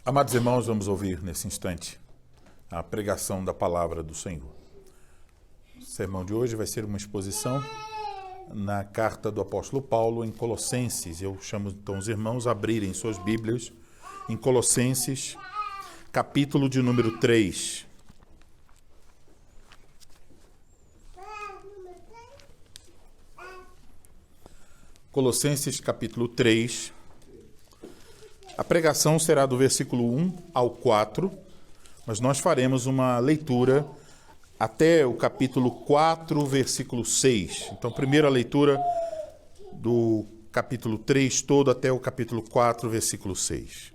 Amados irmãos, vamos ouvir nesse instante a pregação da palavra do Senhor. O sermão de hoje vai ser uma exposição na carta do apóstolo Paulo em Colossenses. Eu chamo então os irmãos a abrirem suas Bíblias em Colossenses, capítulo de número 3. Colossenses, capítulo 3. A pregação será do versículo 1 ao 4, mas nós faremos uma leitura até o capítulo 4, versículo 6. Então, primeiro a leitura do capítulo 3 todo até o capítulo 4, versículo 6.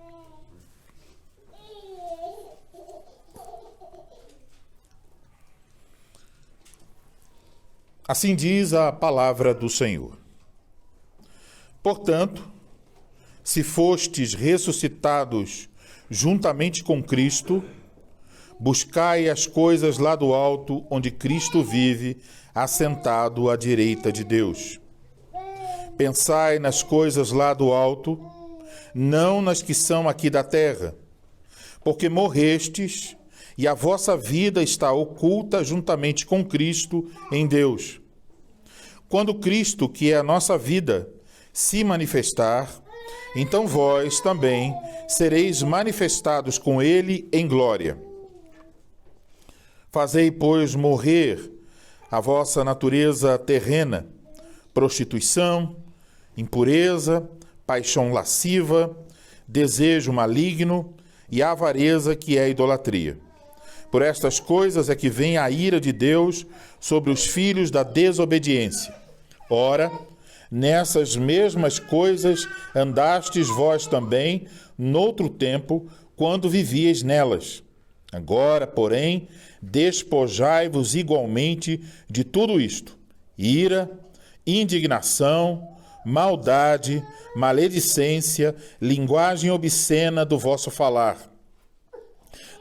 Assim diz a palavra do Senhor. Portanto, se fostes ressuscitados juntamente com Cristo, buscai as coisas lá do alto, onde Cristo vive, assentado à direita de Deus. Pensai nas coisas lá do alto, não nas que são aqui da terra, porque morrestes, e a vossa vida está oculta juntamente com Cristo em Deus. Quando Cristo, que é a nossa vida, se manifestar, então vós também sereis manifestados com ele em glória. Fazei, pois, morrer a vossa natureza terrena, prostituição, impureza, paixão lasciva, desejo maligno e avareza, que é idolatria. Por estas coisas é que vem a ira de Deus sobre os filhos da desobediência. Ora, nessas mesmas coisas andastes vós também noutro tempo, quando vivíeis nelas. Agora, porém, despojai-vos igualmente de tudo isto: ira, indignação, maldade, maledicência, linguagem obscena do vosso falar.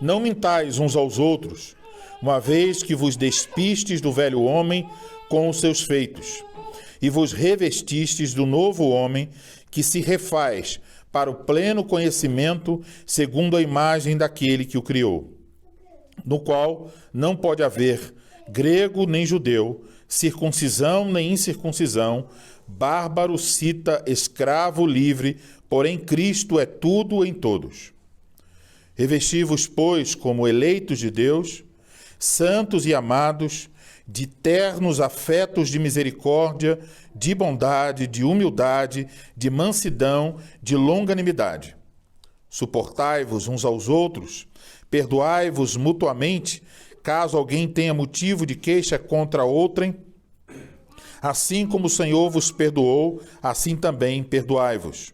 Não mintais uns aos outros, uma vez que vos despistes do velho homem com os seus feitos, e vos revestistes do novo homem, que se refaz para o pleno conhecimento segundo a imagem daquele que o criou, no qual não pode haver grego nem judeu, circuncisão nem incircuncisão, bárbaro, cita, escravo, livre, porém Cristo é tudo em todos. Revesti-vos, pois, como eleitos de Deus, santos e amados, de ternos afetos de misericórdia, de bondade, de humildade, de mansidão, de longanimidade. Suportai-vos uns aos outros, perdoai-vos mutuamente, caso alguém tenha motivo de queixa contra outrem. Assim como o Senhor vos perdoou, assim também perdoai-vos.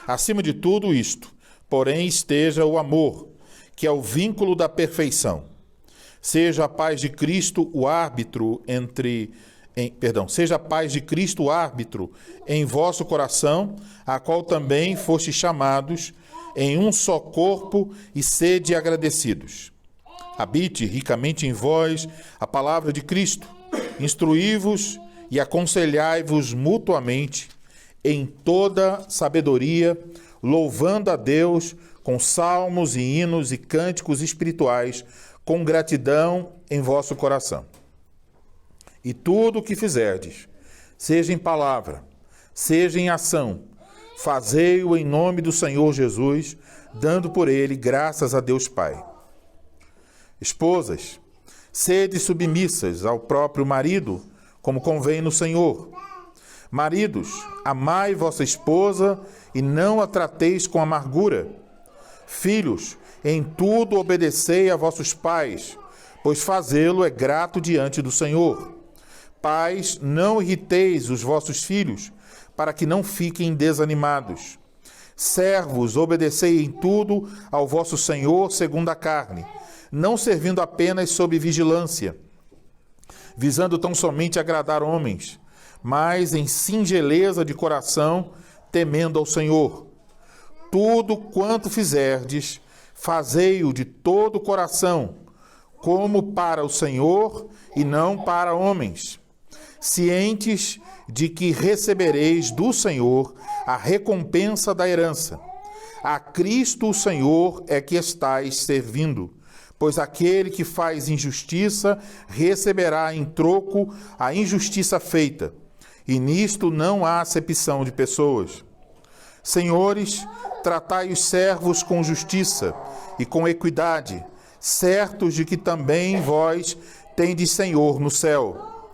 Acima de tudo isto, porém, esteja o amor, que é o vínculo da perfeição. Seja a paz de Cristo o árbitro seja a paz de Cristo o árbitro em vosso coração, a qual também fostes chamados em um só corpo, e sede agradecidos. Habite ricamente em vós a palavra de Cristo, instruí-vos e aconselhai-vos mutuamente em toda sabedoria, louvando a Deus com salmos e hinos e cânticos espirituais, com gratidão em vosso coração. E tudo o que fizerdes, seja em palavra, seja em ação, fazei-o em nome do Senhor Jesus, dando por ele graças a Deus Pai. Esposas, sede submissas ao próprio marido, como convém no Senhor. Maridos, amai vossa esposa e não a trateis com amargura. Filhos, em tudo obedecei a vossos pais, pois fazê-lo é grato diante do Senhor. Pais, não irriteis os vossos filhos, para que não fiquem desanimados. Servos, obedecei em tudo ao vosso Senhor segundo a carne, não servindo apenas sob vigilância, visando tão somente agradar homens, mas em singeleza de coração, temendo ao Senhor. Tudo quanto fizerdes, fazei-o de todo o coração, como para o Senhor e não para homens, cientes de que recebereis do Senhor a recompensa da herança. A Cristo o Senhor é que estais servindo, pois aquele que faz injustiça receberá em troco a injustiça feita, e nisto não há acepção de pessoas. Senhores, tratai os servos com justiça e com equidade, certos de que também vós tendes Senhor no céu.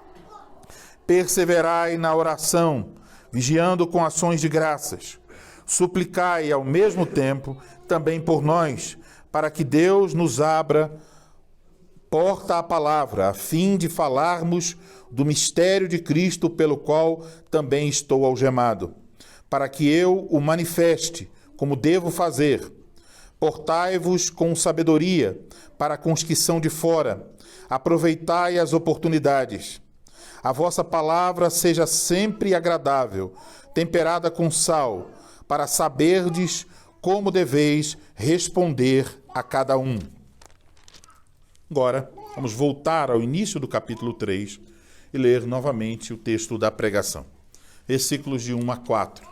Perseverai na oração, vigiando com ações de graças. Suplicai ao mesmo tempo também por nós, para que Deus nos abra porta à palavra, a fim de falarmos do mistério de Cristo, pelo qual também estou algemado, para que eu o manifeste, como devo fazer. Portai-vos com sabedoria para com os que são de fora. Aproveitai as oportunidades. A vossa palavra seja sempre agradável, temperada com sal, para saberdes como deveis responder a cada um. Agora, vamos voltar ao início do capítulo 3 e ler novamente o texto da pregação. Versículos de 1 a 4.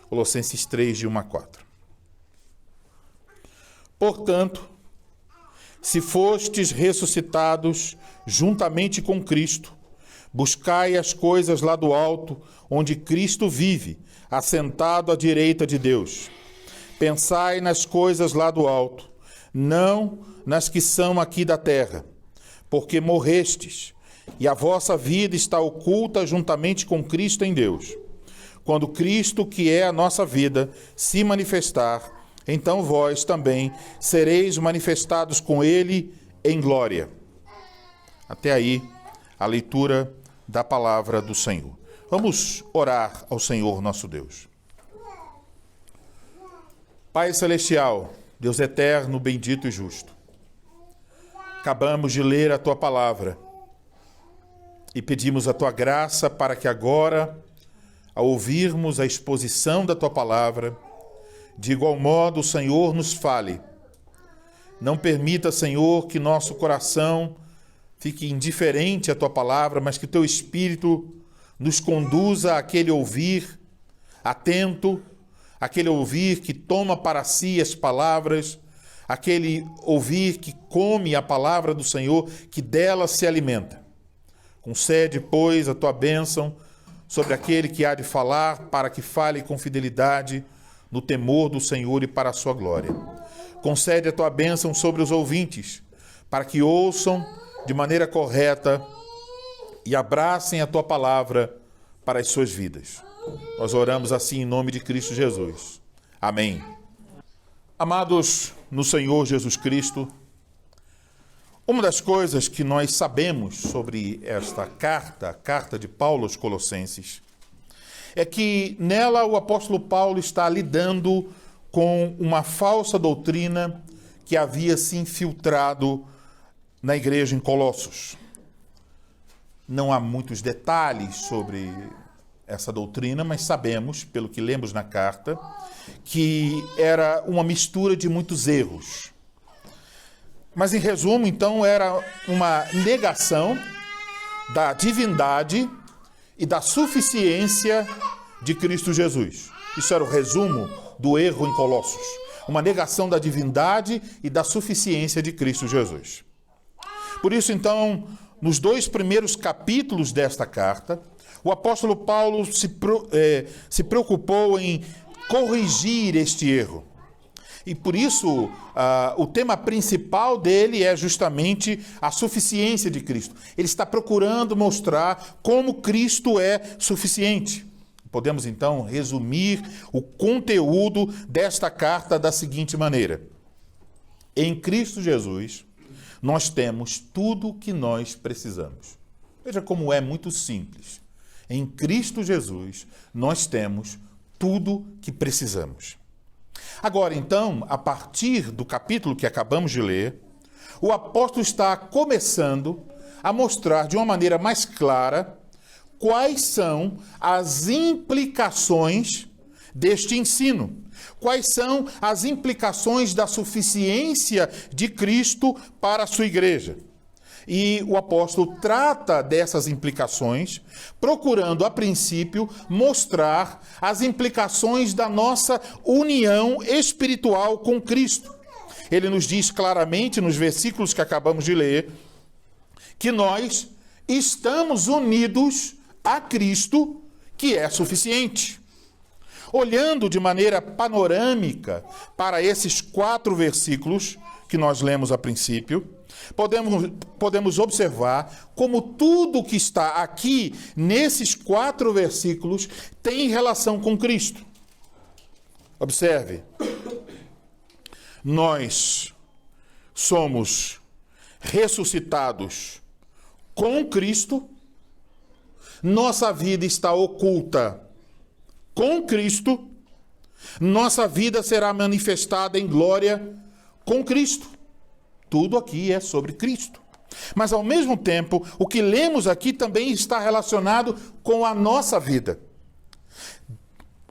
Colossenses 3, de 1 a 4. Portanto, se fostes ressuscitados juntamente com Cristo, buscai as coisas lá do alto, onde Cristo vive, assentado à direita de Deus. Pensai nas coisas lá do alto, não nas que são aqui da terra, porque morrestes, e a vossa vida está oculta juntamente com Cristo em Deus. Quando Cristo, que é a nossa vida, se manifestar, então vós também sereis manifestados com ele em glória. Até aí, a leitura da palavra do Senhor. Vamos orar ao Senhor nosso Deus. Pai Celestial, Deus eterno, bendito e justo, acabamos de ler a Tua palavra e pedimos a Tua graça para que agora, ao ouvirmos a exposição da Tua palavra, de igual modo o Senhor nos fale. Não permita, Senhor, que nosso coração fique indiferente à Tua palavra, mas que Teu Espírito nos conduza àquele ouvir atento, aquele ouvir que toma para si as palavras, aquele ouvir que come a palavra do Senhor, que dela se alimenta. Concede, pois, a Tua bênção sobre aquele que há de falar, para que fale com fidelidade, no temor do Senhor e para a sua glória. Concede a Tua bênção sobre os ouvintes, para que ouçam de maneira correta e abracem a Tua palavra para as suas vidas. Nós oramos assim em nome de Cristo Jesus. Amém. Amados no Senhor Jesus Cristo, uma das coisas que nós sabemos sobre esta carta, a carta de Paulo aos Colossenses, é que nela o apóstolo Paulo está lidando com uma falsa doutrina que havia se infiltrado na igreja em Colossos. Não há muitos detalhes sobre essa doutrina, mas sabemos, pelo que lemos na carta, que era uma mistura de muitos erros. Mas, em resumo, então, era uma negação da divindade e da suficiência de Cristo Jesus. Isso era o resumo do erro em Colossos. Uma negação da divindade e da suficiência de Cristo Jesus. Por isso, então, nos 2 primeiros capítulos desta carta, o apóstolo Paulo se preocupou em corrigir este erro. E por isso, o tema principal dele é justamente a suficiência de Cristo. Ele está procurando mostrar como Cristo é suficiente. Podemos, então, resumir o conteúdo desta carta da seguinte maneira. Em Cristo Jesus, nós temos tudo o que nós precisamos. Veja como é muito simples. Em Cristo Jesus, nós temos tudo que precisamos. Agora, então, a partir do capítulo que acabamos de ler, o apóstolo está começando a mostrar de uma maneira mais clara quais são as implicações deste ensino. Quais são as implicações da suficiência de Cristo para a sua igreja. E o apóstolo trata dessas implicações, procurando, a princípio, mostrar as implicações da nossa união espiritual com Cristo. Ele nos diz claramente, nos versículos que acabamos de ler, que nós estamos unidos a Cristo, que é suficiente. Olhando de maneira panorâmica para esses 4 versículos que nós lemos a princípio, podemos observar como tudo que está aqui nesses 4 versículos tem relação com Cristo. Observe, nós somos ressuscitados com Cristo, nossa vida está oculta com Cristo, nossa vida será manifestada em glória com Cristo. Tudo aqui é sobre Cristo. Mas, ao mesmo tempo, o que lemos aqui também está relacionado com a nossa vida.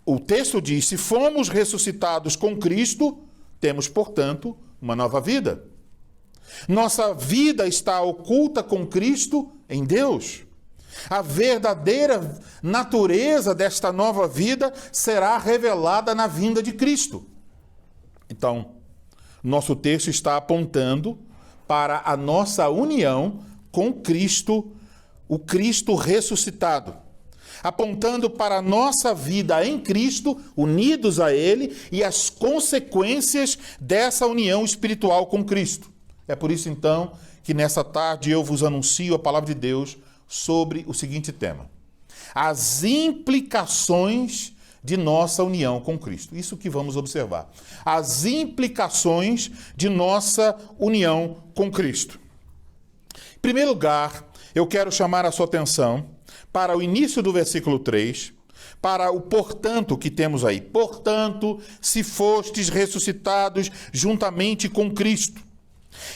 O texto diz: se fomos ressuscitados com Cristo, temos, portanto, uma nova vida. Nossa vida está oculta com Cristo em Deus. A verdadeira natureza desta nova vida será revelada na vinda de Cristo. Então, nosso texto está apontando para a nossa união com Cristo, o Cristo ressuscitado. Apontando para a nossa vida em Cristo, unidos a Ele, e as consequências dessa união espiritual com Cristo. É por isso, então, que nessa tarde eu vos anuncio a palavra de Deus sobre o seguinte tema: as implicações de nossa união com Cristo. Isso que vamos observar. As implicações de nossa união com Cristo. Em primeiro lugar, eu quero chamar a sua atenção para o início do versículo 3, para o portanto que temos aí. Portanto, se fostes ressuscitados juntamente com Cristo.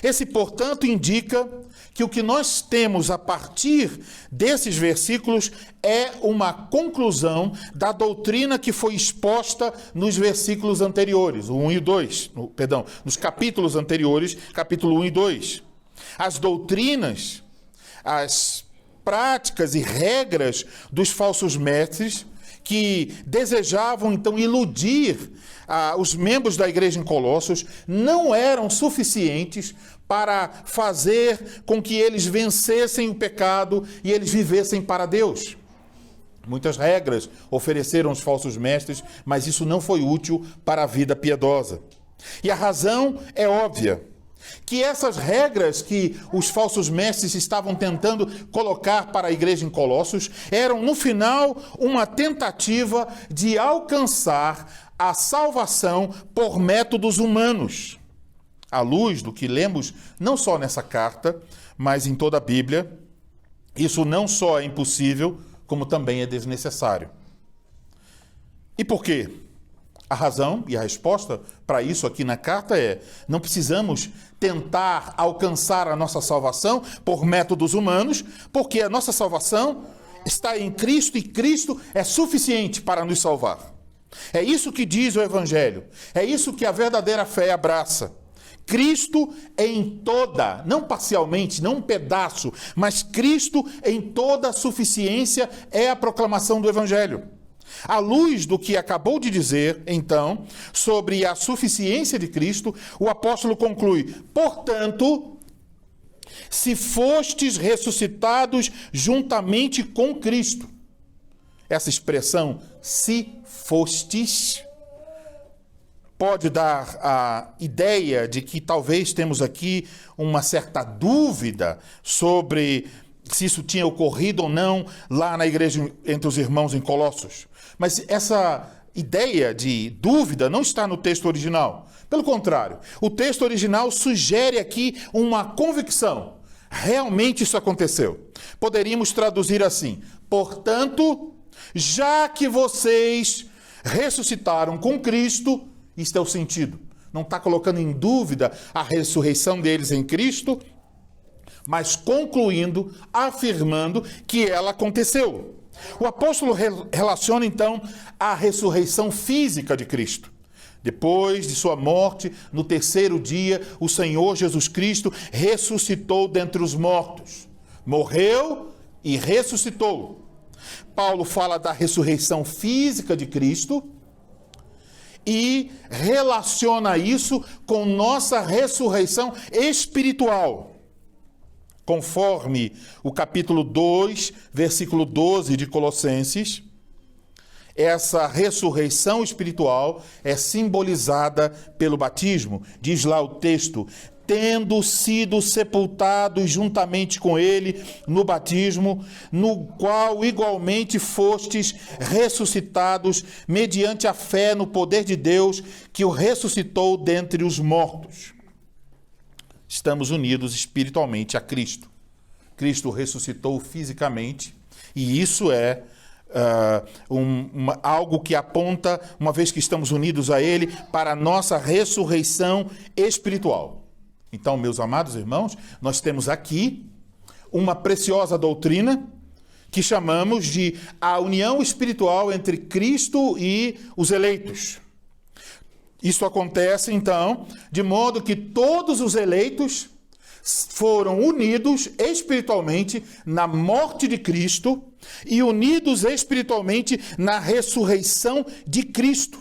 Esse, portanto, indica que o que nós temos a partir desses versículos é uma conclusão da doutrina que foi exposta nos versículos anteriores, o 1 e 2, nos capítulos anteriores, capítulo 1 e 2. As doutrinas, as práticas e regras dos falsos mestres que desejavam, então, iludir os membros da igreja em Colossos, não eram suficientes para fazer com que eles vencessem o pecado e eles vivessem para Deus. Muitas regras ofereceram os falsos mestres, mas isso não foi útil para a vida piedosa. E a razão é óbvia, que essas regras que os falsos mestres estavam tentando colocar para a igreja em Colossos eram, no final, uma tentativa de alcançar a salvação por métodos humanos. À luz do que lemos, não só nessa carta, mas em toda a Bíblia, isso não só é impossível, como também é desnecessário. E por quê? A razão e a resposta para isso aqui na carta é: não precisamos tentar alcançar a nossa salvação por métodos humanos, porque a nossa salvação está em Cristo e Cristo é suficiente para nos salvar. É isso que diz o Evangelho, é isso que a verdadeira fé abraça. Cristo em toda, não parcialmente, não um pedaço, mas Cristo em toda a suficiência é a proclamação do Evangelho. À luz do que acabou de dizer, então, sobre a suficiência de Cristo, o apóstolo conclui: portanto, se fostes ressuscitados juntamente com Cristo. Essa expressão, se fostes, pode dar a ideia de que talvez temos aqui uma certa dúvida sobre se isso tinha ocorrido ou não lá na igreja entre os irmãos em Colossos. Mas essa ideia de dúvida não está no texto original. Pelo contrário, o texto original sugere aqui uma convicção. Realmente isso aconteceu. Poderíamos traduzir assim: portanto, já que vocês ressuscitaram com Cristo, isto é o sentido. Não está colocando em dúvida a ressurreição deles em Cristo, mas concluindo, afirmando que ela aconteceu. O apóstolo relaciona, então, a ressurreição física de Cristo. Depois de sua morte, no terceiro dia, o Senhor Jesus Cristo ressuscitou dentre os mortos. Morreu e ressuscitou. Paulo fala da ressurreição física de Cristo e relaciona isso com nossa ressurreição espiritual. Conforme o capítulo 2, versículo 12 de Colossenses, essa ressurreição espiritual é simbolizada pelo batismo. Diz lá o texto: tendo sido sepultados juntamente com ele no batismo, no qual igualmente fostes ressuscitados mediante a fé no poder de Deus, que o ressuscitou dentre os mortos. Estamos unidos espiritualmente a Cristo. Cristo ressuscitou fisicamente, e isso é algo que aponta, uma vez que estamos unidos a Ele, para a nossa ressurreição espiritual. Então, meus amados irmãos, nós temos aqui uma preciosa doutrina que chamamos de a união espiritual entre Cristo e os eleitos. Isso acontece, então, de modo que todos os eleitos foram unidos espiritualmente na morte de Cristo e unidos espiritualmente na ressurreição de Cristo.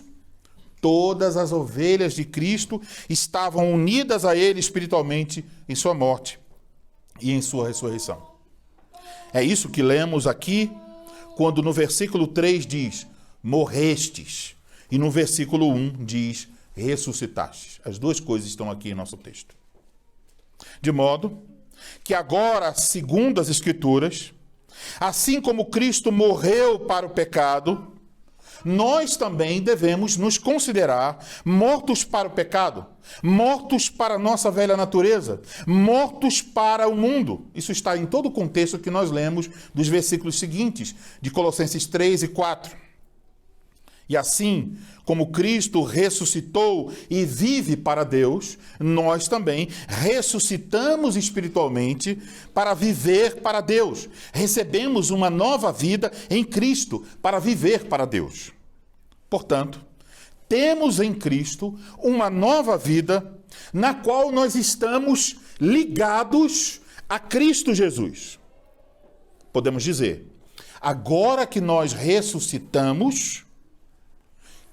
Todas as ovelhas de Cristo estavam unidas a Ele espiritualmente em sua morte e em sua ressurreição. É isso que lemos aqui, quando no versículo 3 diz, morrestes, e no versículo 1 diz, ressuscitastes. As duas coisas estão aqui em nosso texto. De modo que agora, segundo as Escrituras, assim como Cristo morreu para o pecado, nós também devemos nos considerar mortos para o pecado, mortos para a nossa velha natureza, mortos para o mundo. Isso está em todo o contexto que nós lemos dos versículos seguintes, de Colossenses 3 e 4. E assim como Cristo ressuscitou e vive para Deus, nós também ressuscitamos espiritualmente para viver para Deus. Recebemos uma nova vida em Cristo para viver para Deus. Portanto, temos em Cristo uma nova vida na qual nós estamos ligados a Cristo Jesus. Podemos dizer, agora que nós ressuscitamos,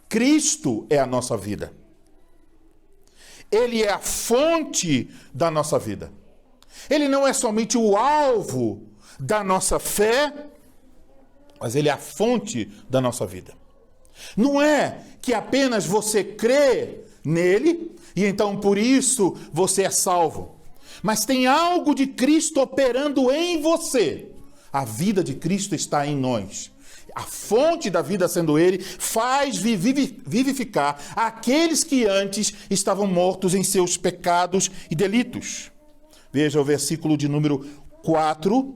Cristo é a nossa vida. Ele é a fonte da nossa vida. Ele não é somente o alvo da nossa fé, mas ele é a fonte da nossa vida. Não é que apenas você crê nele e então por isso você é salvo. Mas tem algo de Cristo operando em você. A vida de Cristo está em nós. A fonte da vida sendo ele, faz vivificar aqueles que antes estavam mortos em seus pecados e delitos. Veja o versículo de número 4.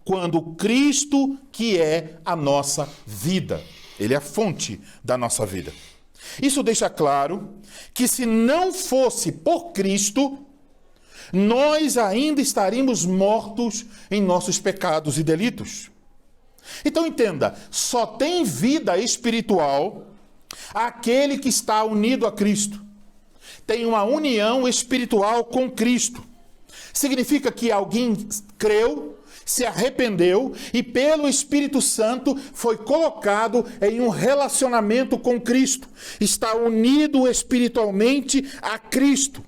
Quando Cristo, que é a nossa vida. Ele é a fonte da nossa vida. Isso deixa claro que se não fosse por Cristo, nós ainda estaríamos mortos em nossos pecados e delitos. Então entenda, só tem vida espiritual aquele que está unido a Cristo. Tem uma união espiritual com Cristo. Significa que alguém creu, se arrependeu e pelo Espírito Santo foi colocado em um relacionamento com Cristo. Está unido espiritualmente a Cristo.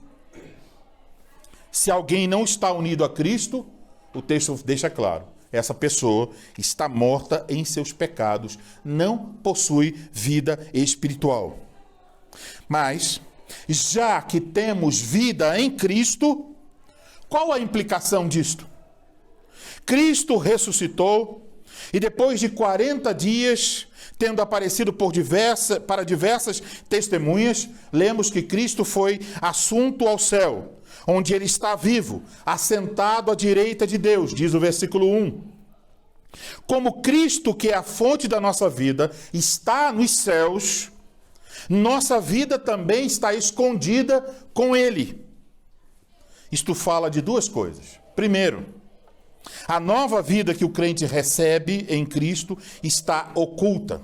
Se alguém não está unido a Cristo, o texto deixa claro. Essa pessoa está morta em seus pecados, não possui vida espiritual. Mas, já que temos vida em Cristo, qual a implicação disto? Cristo ressuscitou e depois de 40 dias, tendo aparecido para diversas testemunhas, lemos que Cristo foi assunto ao céu, onde ele está vivo, assentado à direita de Deus, diz o versículo 1. Como Cristo, que é a fonte da nossa vida, está nos céus, nossa vida também está escondida com ele. Isto fala de duas coisas. Primeiro, a nova vida que o crente recebe em Cristo está oculta.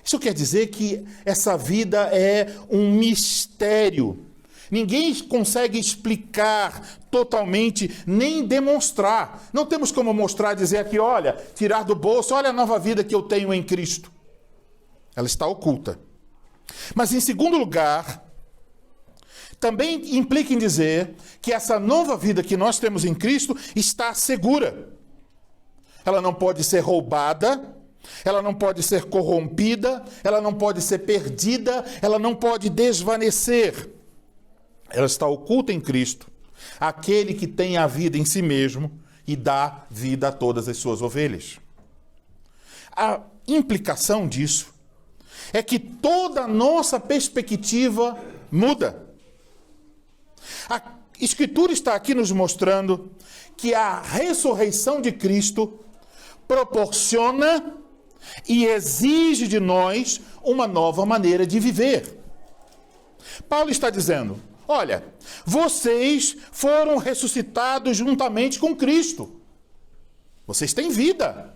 Isso quer dizer que essa vida é um mistério. Ninguém consegue explicar totalmente, nem demonstrar. Não temos como mostrar, dizer aqui, olha, tirar do bolso, olha a nova vida que eu tenho em Cristo. Ela está oculta. Mas, em segundo lugar, também implica em dizer que essa nova vida que nós temos em Cristo está segura. Ela não pode ser roubada, ela não pode ser corrompida, ela não pode ser perdida, ela não pode desvanecer. Ela está oculta em Cristo, aquele que tem a vida em si mesmo e dá vida a todas as suas ovelhas. A implicação disso é que toda a nossa perspectiva muda. A Escritura está aqui nos mostrando que a ressurreição de Cristo proporciona e exige de nós uma nova maneira de viver. Paulo está dizendo, olha, vocês foram ressuscitados juntamente com Cristo. Vocês têm vida.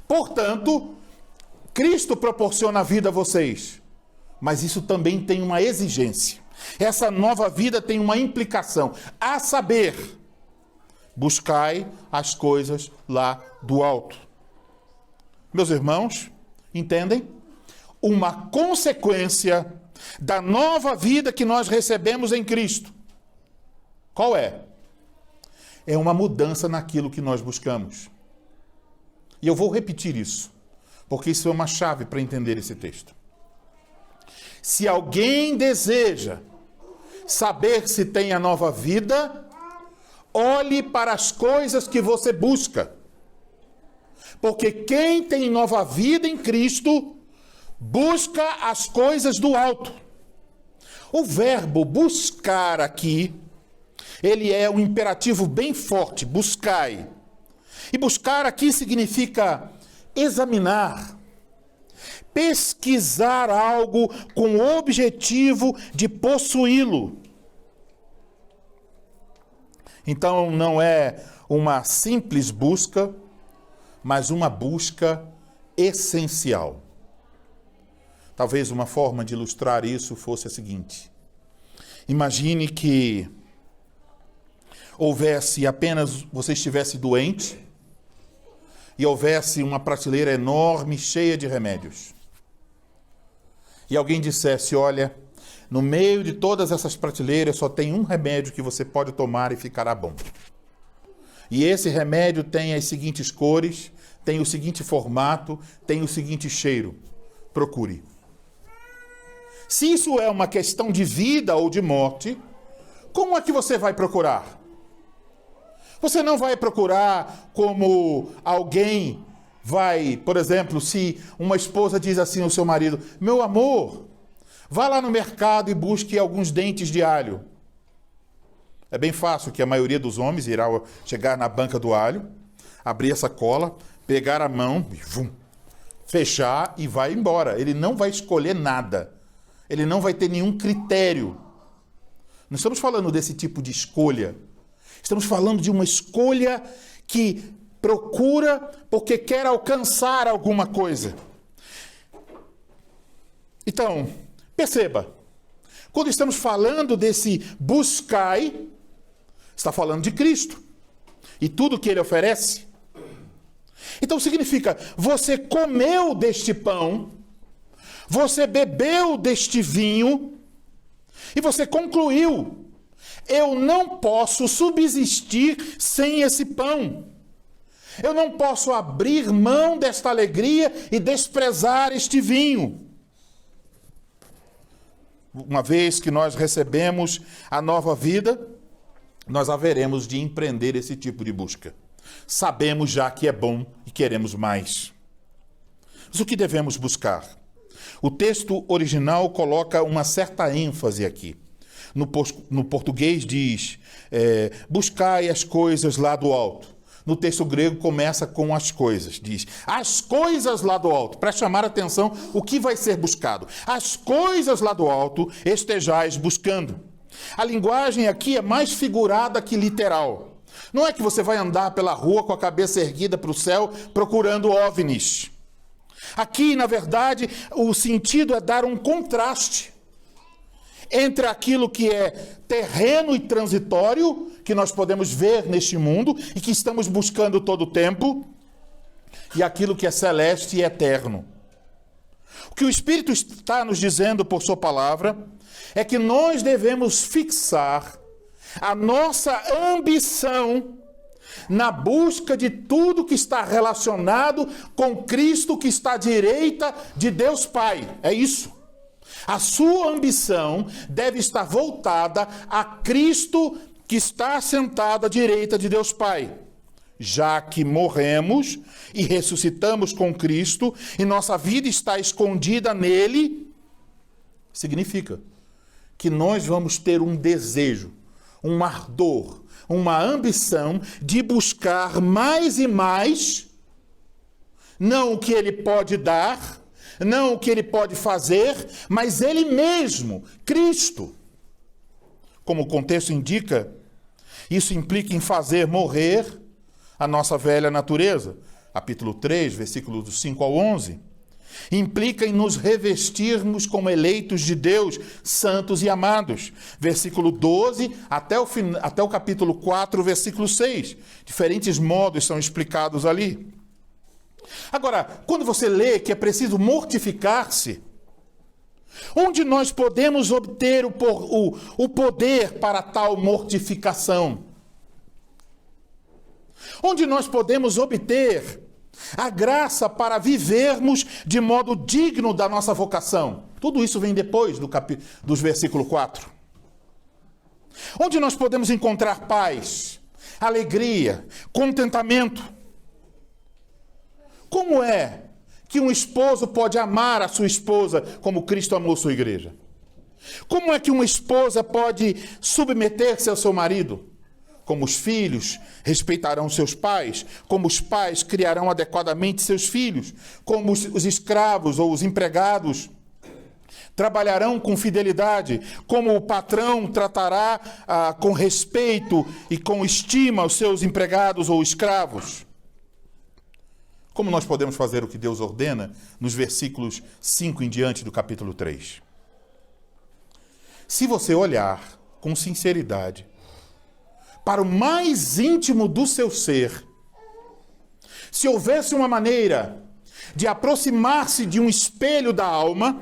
Portanto, Cristo proporciona a vida a vocês. Mas isso também tem uma exigência. Essa nova vida tem uma implicação. A saber, buscai as coisas lá do alto. Meus irmãos, entendem? Uma consequência da nova vida que nós recebemos em Cristo. Qual é? É uma mudança naquilo que nós buscamos. E eu vou repetir isso, porque isso é uma chave para entender esse texto. Se alguém deseja saber se tem a nova vida, olhe para as coisas que você busca. Porque quem tem nova vida em Cristo, busca as coisas do alto. O verbo buscar aqui, ele é um imperativo bem forte, buscai. E buscar aqui significa examinar, pesquisar algo com o objetivo de possuí-lo. Então não é uma simples busca, mas uma busca essencial. Talvez uma forma de ilustrar isso fosse a seguinte. Imagine que houvesse apenas, você estivesse doente e houvesse uma prateleira enorme, cheia de remédios. E alguém dissesse, olha, no meio de todas essas prateleiras só tem um remédio que você pode tomar e ficará bom. E esse remédio tem as seguintes cores, tem o seguinte formato, tem o seguinte cheiro. Procure. Se isso é uma questão de vida ou de morte, como é que você vai procurar? Você não vai procurar como alguém vai, por exemplo, se uma esposa diz assim ao seu marido, meu amor, vá lá no mercado e busque alguns dentes de alho. É bem fácil que a maioria dos homens irá chegar na banca do alho, abrir a sacola, pegar a mão, fechar e vai embora. Ele não vai escolher nada. Ele não vai ter nenhum critério. Não estamos falando desse tipo de escolha. Estamos falando de uma escolha que procura porque quer alcançar alguma coisa. Então, perceba, quando estamos falando desse buscai, está falando de Cristo e tudo que Ele oferece. Então significa, você comeu deste pão, você bebeu deste vinho e você concluiu, eu não posso subsistir sem esse pão. Eu não posso abrir mão desta alegria e desprezar este vinho. Uma vez que nós recebemos a nova vida, nós haveremos de empreender esse tipo de busca. Sabemos já que é bom e queremos mais. Mas o que devemos buscar? O texto original coloca uma certa ênfase aqui. No português diz, buscai as coisas lá do alto. No texto grego começa com as coisas, diz, as coisas lá do alto, para chamar a atenção o que vai ser buscado. As coisas lá do alto estejais buscando. A linguagem aqui é mais figurada que literal. Não é que você vai andar pela rua com a cabeça erguida para o céu procurando OVNIs. Aqui, na verdade, o sentido é dar um contraste entre aquilo que é terreno e transitório, que nós podemos ver neste mundo e que estamos buscando todo o tempo, e aquilo que é celeste e eterno. O que o Espírito está nos dizendo por sua palavra é que nós devemos fixar a nossa ambição na busca de tudo que está relacionado com Cristo que está à direita de Deus Pai. É isso. A sua ambição deve estar voltada a Cristo que está sentado à direita de Deus Pai. Já que morremos e ressuscitamos com Cristo e nossa vida está escondida nele, significa que nós vamos ter um desejo, um ardor, uma ambição de buscar mais e mais, não o que ele pode dar, não o que ele pode fazer, mas ele mesmo, Cristo. Como o contexto indica, isso implica em fazer morrer a nossa velha natureza. Capítulo 3, versículos do 5 ao 11. Implica em nos revestirmos como eleitos de Deus, santos e amados. Versículo 12 até o capítulo 4, versículo 6. Diferentes modos são explicados ali. Agora, quando você lê que é preciso mortificar-se, onde nós podemos obter o poder para tal mortificação? Onde nós podemos obter a graça para vivermos de modo digno da nossa vocação? Tudo isso vem depois dos versículo 4. Onde nós podemos encontrar paz, alegria, contentamento? Como é que um esposo pode amar a sua esposa como Cristo amou sua igreja? Como é que uma esposa pode submeter-se ao seu marido? Como os filhos respeitarão seus pais, como os pais criarão adequadamente seus filhos, como os escravos ou os empregados trabalharão com fidelidade, como o patrão tratará com respeito e com estima os seus empregados ou escravos. Como nós podemos fazer o que Deus ordena nos versículos 5 em diante do capítulo 3? Se você olhar com sinceridade para o mais íntimo do seu ser, se houvesse uma maneira de aproximar-se de um espelho da alma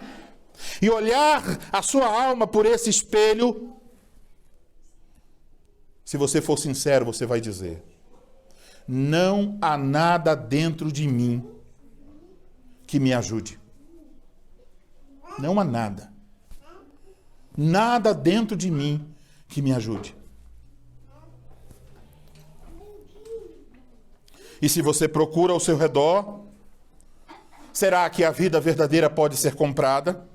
e olhar a sua alma por esse espelho, se você for sincero, você vai dizer: não há nada dentro de mim que me ajude. Não há nada. Nada dentro de mim que me ajude. E se você procura ao seu redor, será que a vida verdadeira pode ser comprada?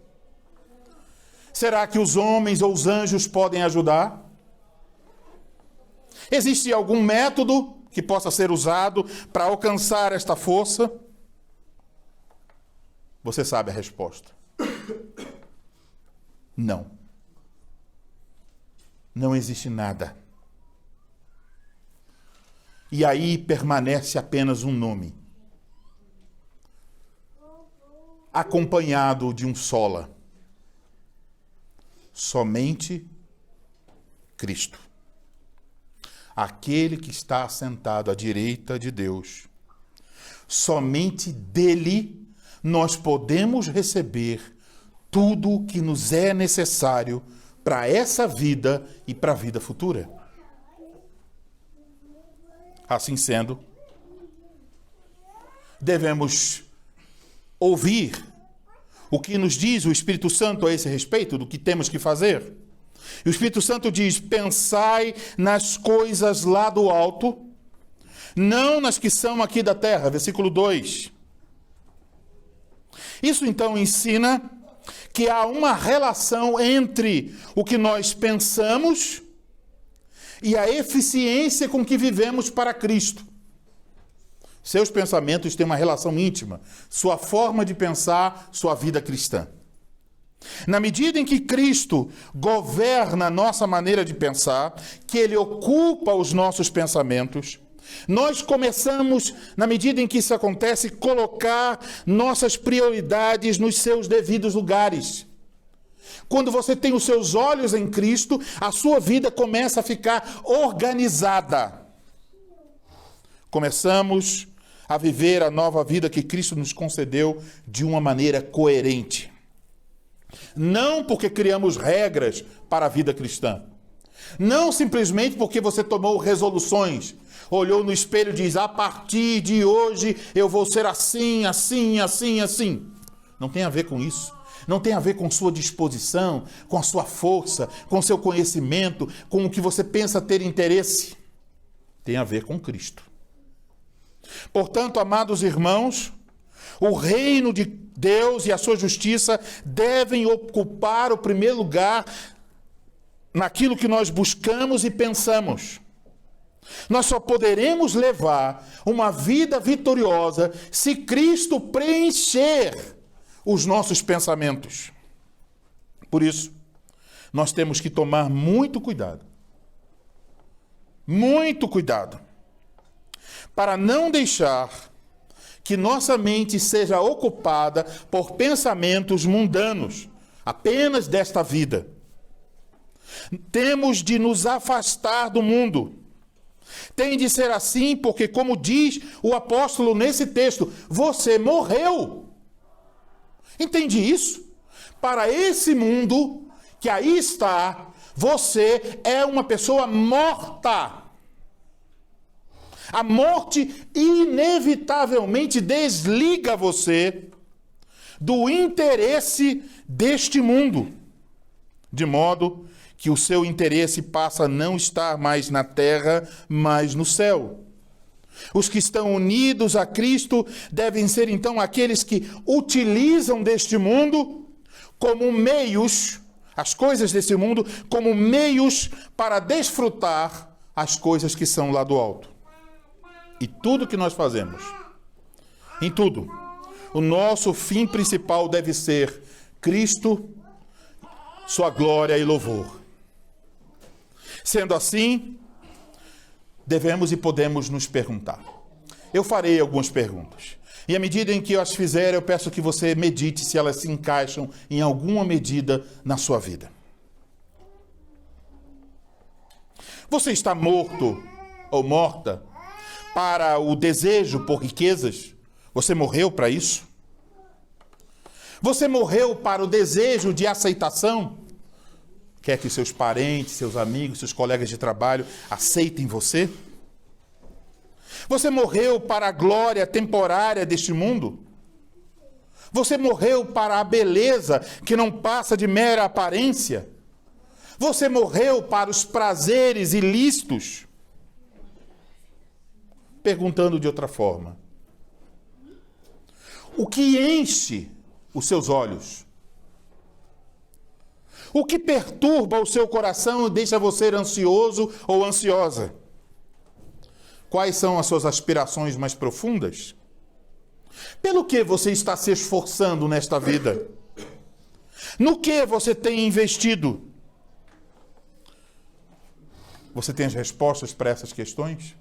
Será que os homens ou os anjos podem ajudar? Existe algum método que possa ser usado para alcançar esta força? Você sabe a resposta. Não. Não existe nada. E aí permanece apenas um nome, acompanhado de um sola. Somente Cristo. Aquele que está sentado à direita de Deus. Somente dele nós podemos receber tudo o que nos é necessário para essa vida e para a vida futura. Assim sendo, devemos ouvir o que nos diz o Espírito Santo a esse respeito, do que temos que fazer. E o Espírito Santo diz: pensai nas coisas lá do alto, não nas que são aqui da terra. Versículo 2. Isso então ensina que há uma relação entre o que nós pensamos e a eficiência com que vivemos para Cristo. Seus pensamentos têm uma relação íntima, sua forma de pensar, sua vida cristã. Na medida em que Cristo governa a nossa maneira de pensar, que Ele ocupa os nossos pensamentos, Nós começamos, na medida em que isso acontece, colocar nossas prioridades nos seus devidos lugares. Quando você tem os seus olhos em Cristo, a sua vida começa a ficar organizada. Começamos a viver a nova vida que Cristo nos concedeu de uma maneira coerente. Não porque criamos regras para a vida cristã. Não simplesmente porque você tomou resoluções, olhou no espelho e diz, a partir de hoje eu vou ser assim, assim, assim, assim. Não tem a ver com isso. Não tem a ver com sua disposição, com a sua força, com o seu conhecimento, com o que você pensa ter interesse. Tem a ver com Cristo. Portanto, amados irmãos, o reino de Deus e a sua justiça devem ocupar o primeiro lugar naquilo que nós buscamos e pensamos. Nós só poderemos levar uma vida vitoriosa se Cristo preencher os nossos pensamentos. Por isso, nós temos que tomar muito cuidado, para não deixar que nossa mente seja ocupada por pensamentos mundanos, apenas desta vida. Temos de nos afastar do mundo. Tem de ser assim porque, como diz o apóstolo nesse texto, você morreu. Entende isso? Para esse mundo que aí está, você é uma pessoa morta. A morte inevitavelmente desliga você do interesse deste mundo, de modo que o seu interesse passa a não estar mais na terra, mas no céu. Os que estão unidos a Cristo devem ser, então, aqueles que utilizam deste mundo como meios, as coisas desse mundo, como meios para desfrutar as coisas que são lá do alto. E tudo que nós fazemos, em tudo, o nosso fim principal deve ser Cristo, sua glória e louvor. Sendo assim, devemos e podemos nos perguntar. Eu farei algumas perguntas. E à medida em que eu as fizer, eu peço que você medite se elas se encaixam em alguma medida na sua vida. Você está morto ou morta para o desejo por riquezas? Você morreu para isso? Você morreu para o desejo de aceitação? Quer que seus parentes, seus amigos, seus colegas de trabalho aceitem você? Você morreu para a glória temporária deste mundo? Você morreu para a beleza que não passa de mera aparência? Você morreu para os prazeres ilícitos? Perguntando de outra forma, o que enche os seus olhos? O que perturba o seu coração e deixa você ansioso ou ansiosa? Quais são as suas aspirações mais profundas? Pelo que você está se esforçando nesta vida? No que você tem investido? Você tem as respostas para essas questões?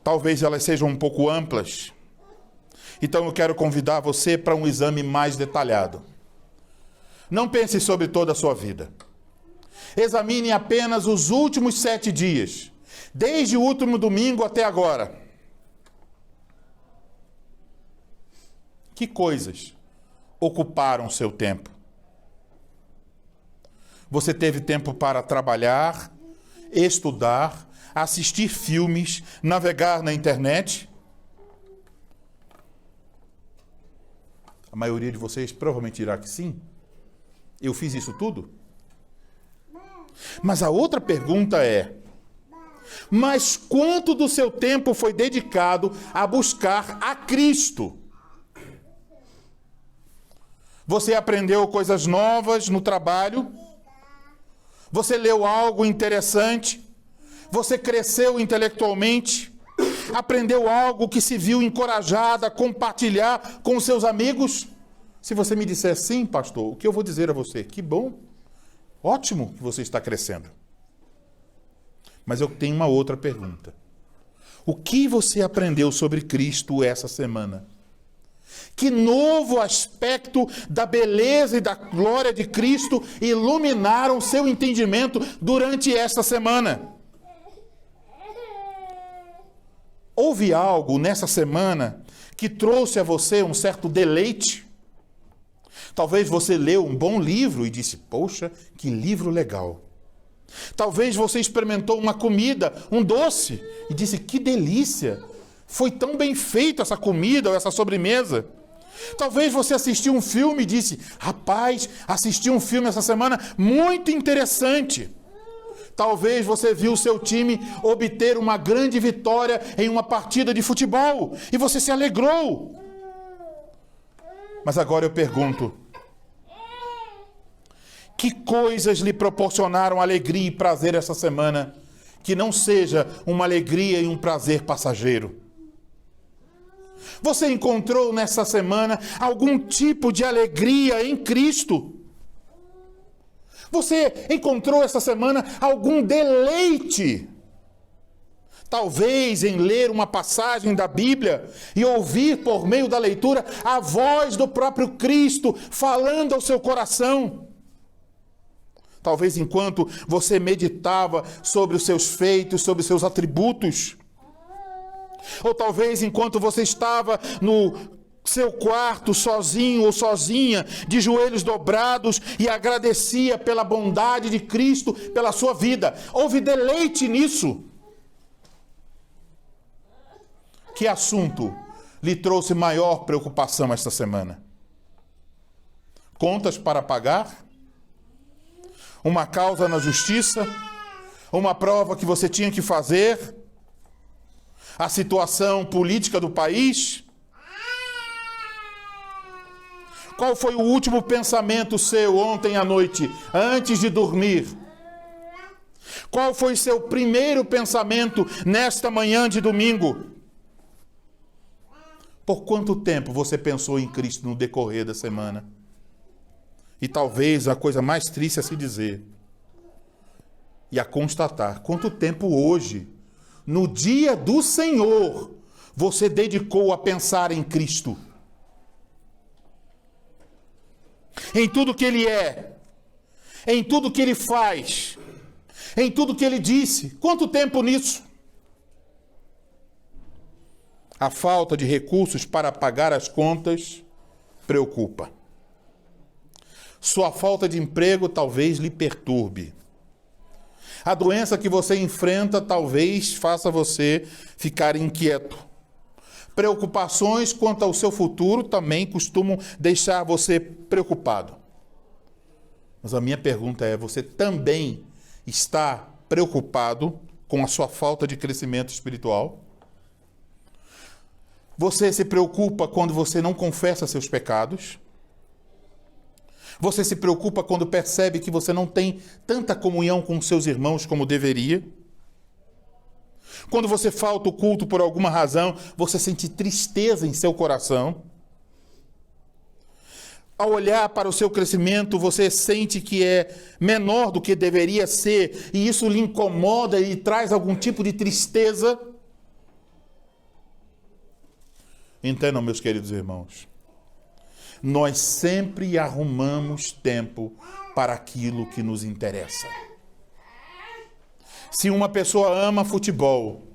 Talvez elas sejam um pouco amplas. Então eu quero convidar você para um exame mais detalhado. Não pense sobre toda a sua vida. Examine apenas os últimos 7 dias, desde o último domingo até agora. Que coisas ocuparam seu tempo? Você teve tempo para trabalhar, estudar, assistir filmes, navegar na internet? A maioria de vocês provavelmente dirá que sim. Eu fiz isso tudo? Mas a outra pergunta é: mas quanto do seu tempo foi dedicado a buscar a Cristo? Você aprendeu coisas novas no trabalho? Você leu algo interessante? Você cresceu intelectualmente? Aprendeu algo que se viu encorajado a compartilhar com os seus amigos? Se você me disser sim, pastor, o que eu vou dizer a você? Que bom, ótimo que você está crescendo. Mas eu tenho uma outra pergunta. O que você aprendeu sobre Cristo essa semana? Que novo aspecto da beleza e da glória de Cristo iluminaram seu entendimento durante esta semana? Houve algo nessa semana que trouxe a você um certo deleite? Talvez você leu um bom livro e disse, poxa, que livro legal. Talvez você experimentou uma comida, um doce, e disse, que delícia. Foi tão bem feita essa comida ou essa sobremesa. Talvez você assistiu um filme e disse, rapaz, assisti um filme essa semana muito interessante. Talvez você viu o seu time obter uma grande vitória em uma partida de futebol e você se alegrou. Mas agora eu pergunto, que coisas lhe proporcionaram alegria e prazer essa semana, que não seja uma alegria e um prazer passageiro? Você encontrou nessa semana algum tipo de alegria em Cristo? Você encontrou essa semana algum deleite? Talvez em ler uma passagem da Bíblia e ouvir por meio da leitura a voz do próprio Cristo falando ao seu coração. Talvez enquanto você meditava sobre os seus feitos, sobre os seus atributos. Ou talvez enquanto você estava no seu quarto, sozinho ou sozinha, de joelhos dobrados e agradecia pela bondade de Cristo, pela sua vida. Houve deleite nisso. Que assunto lhe trouxe maior preocupação esta semana? Contas para pagar? Uma causa na justiça? Uma prova que você tinha que fazer? A situação política do país? Qual foi o último pensamento seu ontem à noite, antes de dormir? Qual foi seu primeiro pensamento nesta manhã de domingo? Por quanto tempo você pensou em Cristo no decorrer da semana? E talvez a coisa mais triste a se dizer e a constatar, quanto tempo hoje, no dia do Senhor, você dedicou a pensar em Cristo? Em tudo que Ele é, em tudo que Ele faz, em tudo que Ele disse. Quanto tempo nisso? A falta de recursos para pagar as contas preocupa. Sua falta de emprego talvez lhe perturbe. A doença que você enfrenta talvez faça você ficar inquieto. Preocupações quanto ao seu futuro também costumam deixar você preocupado. Mas a minha pergunta é, você também está preocupado com a sua falta de crescimento espiritual? Você se preocupa quando você não confessa seus pecados? Você se preocupa quando percebe que você não tem tanta comunhão com seus irmãos como deveria? Quando você falta o culto por alguma razão, você sente tristeza em seu coração? Ao olhar para o seu crescimento, você sente que é menor do que deveria ser, e isso lhe incomoda e traz algum tipo de tristeza? Entendam, meus queridos irmãos, nós sempre arrumamos tempo para aquilo que nos interessa. Se uma pessoa ama futebol,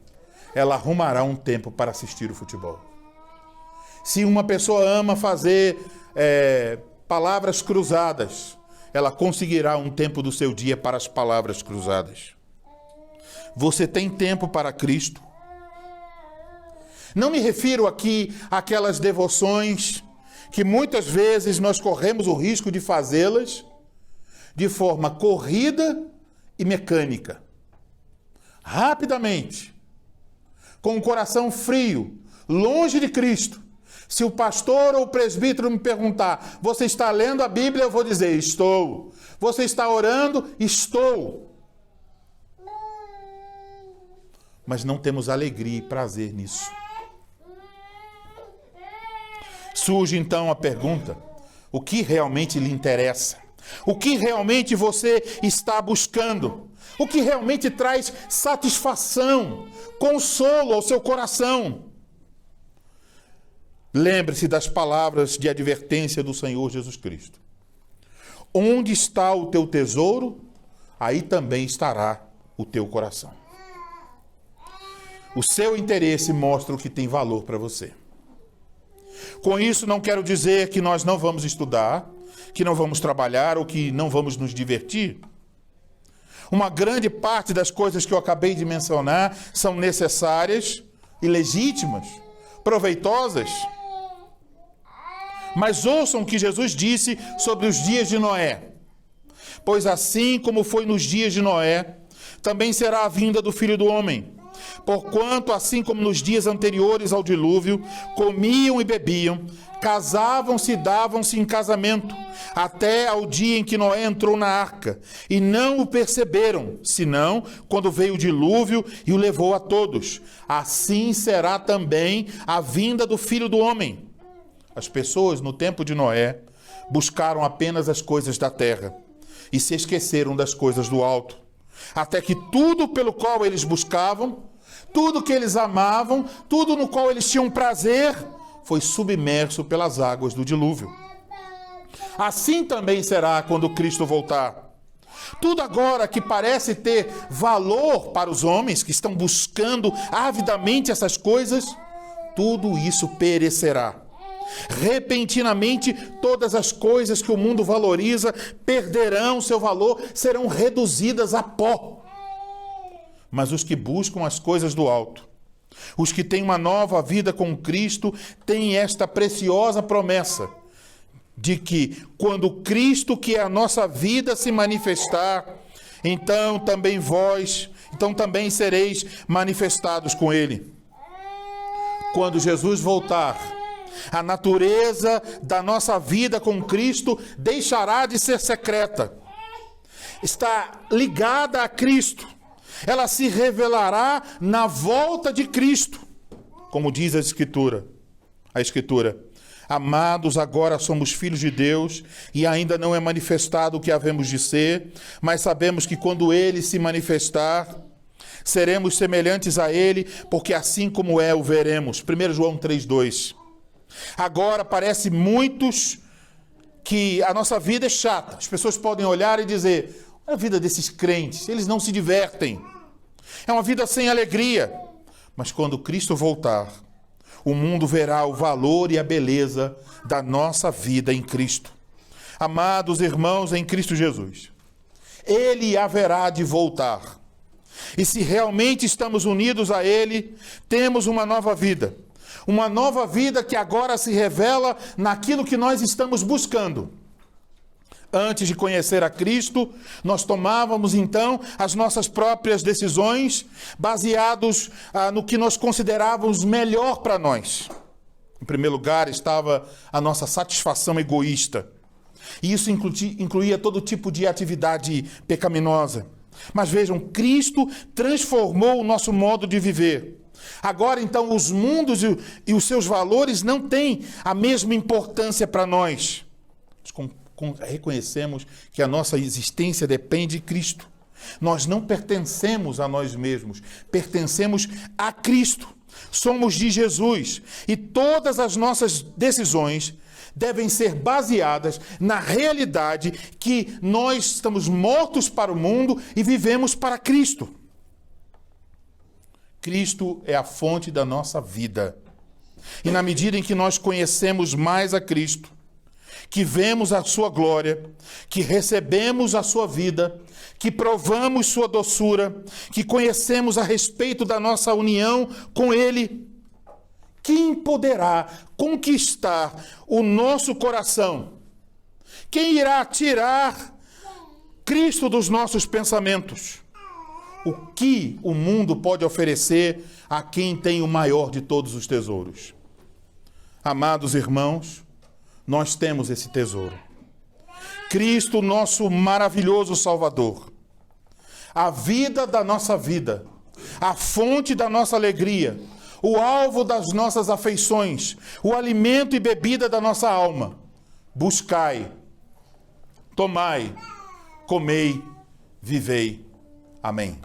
ela arrumará um tempo para assistir o futebol. Se uma pessoa ama fazer palavras cruzadas, ela conseguirá um tempo do seu dia para as palavras cruzadas. Você tem tempo para Cristo? Não me refiro aqui àquelas devoções que muitas vezes nós corremos o risco de fazê-las de forma corrida e mecânica. Rapidamente, com o coração frio, longe de Cristo. Se o pastor ou o presbítero me perguntar, você está lendo a Bíblia? Eu vou dizer, estou. Você está orando? Estou. Mas não temos alegria e prazer nisso. Surge então a pergunta, o que realmente lhe interessa? O que realmente você está buscando? O que realmente traz satisfação, consolo ao seu coração? Lembre-se das palavras de advertência do Senhor Jesus Cristo. Onde está o teu tesouro, aí também estará o teu coração. O seu interesse mostra o que tem valor para você. Com isso, não quero dizer que nós não vamos estudar, que não vamos trabalhar ou que não vamos nos divertir. Uma grande parte das coisas que eu acabei de mencionar são necessárias e legítimas, proveitosas. Mas ouçam o que Jesus disse sobre os dias de Noé. Pois assim como foi nos dias de Noé, também será a vinda do Filho do Homem. Porquanto, assim como nos dias anteriores ao dilúvio, comiam e bebiam, casavam-se e davam-se em casamento, até ao dia em que Noé entrou na arca, e não o perceberam, senão quando veio o dilúvio e o levou a todos. Assim será também a vinda do Filho do Homem. As pessoas, no tempo de Noé, buscaram apenas as coisas da terra e se esqueceram das coisas do alto, até que tudo pelo qual eles buscavam, tudo que eles amavam, tudo no qual eles tinham prazer, foi submerso pelas águas do dilúvio. Assim também será quando Cristo voltar. Tudo agora que parece ter valor para os homens que estão buscando avidamente essas coisas, tudo isso perecerá. Repentinamente, todas as coisas que o mundo valoriza perderão seu valor, serão reduzidas a pó. Mas os que buscam as coisas do alto, os que têm uma nova vida com Cristo, têm esta preciosa promessa de que quando Cristo, que é a nossa vida, se manifestar, então também sereis manifestados com Ele. Quando Jesus voltar, a natureza da nossa vida com Cristo deixará de ser secreta. Está ligada a Cristo. Ela se revelará na volta de Cristo. Como diz a Escritura. Amados, agora somos filhos de Deus e ainda não é manifestado o que havemos de ser, mas sabemos que quando Ele se manifestar, seremos semelhantes a Ele, porque assim como é, o veremos. 1 João 3,2. Agora parece muitos que a nossa vida é chata. As pessoas podem olhar e dizer: olha a vida desses crentes, eles não se divertem. É uma vida sem alegria. Mas quando Cristo voltar, o mundo verá o valor e a beleza da nossa vida em Cristo. Amados irmãos em Cristo Jesus, Ele haverá de voltar. E se realmente estamos unidos a Ele, temos uma nova vida. Uma nova vida que agora se revela naquilo que nós estamos buscando. Antes de conhecer a Cristo, nós tomávamos então as nossas próprias decisões, baseados no que nós considerávamos melhor para nós. Em primeiro lugar estava a nossa satisfação egoísta. E isso incluía todo tipo de atividade pecaminosa. Mas vejam, Cristo transformou o nosso modo de viver. Agora, então, os mundos e os seus valores não têm a mesma importância para nós. Reconhecemos que a nossa existência depende de Cristo. Nós não pertencemos a nós mesmos, pertencemos a Cristo. Somos de Jesus e todas as nossas decisões devem ser baseadas na realidade que nós estamos mortos para o mundo e vivemos para Cristo. Cristo é a fonte da nossa vida. E na medida em que nós conhecemos mais a Cristo, que vemos a sua glória, que recebemos a sua vida, que provamos sua doçura, que conhecemos a respeito da nossa união com Ele, quem poderá conquistar o nosso coração? Quem irá tirar Cristo dos nossos pensamentos? O que o mundo pode oferecer a quem tem o maior de todos os tesouros? Amados irmãos, nós temos esse tesouro. Cristo, nosso maravilhoso Salvador. A vida da nossa vida, a fonte da nossa alegria, o alvo das nossas afeições, o alimento e bebida da nossa alma. Buscai Tomai, comei, vivei. Amém.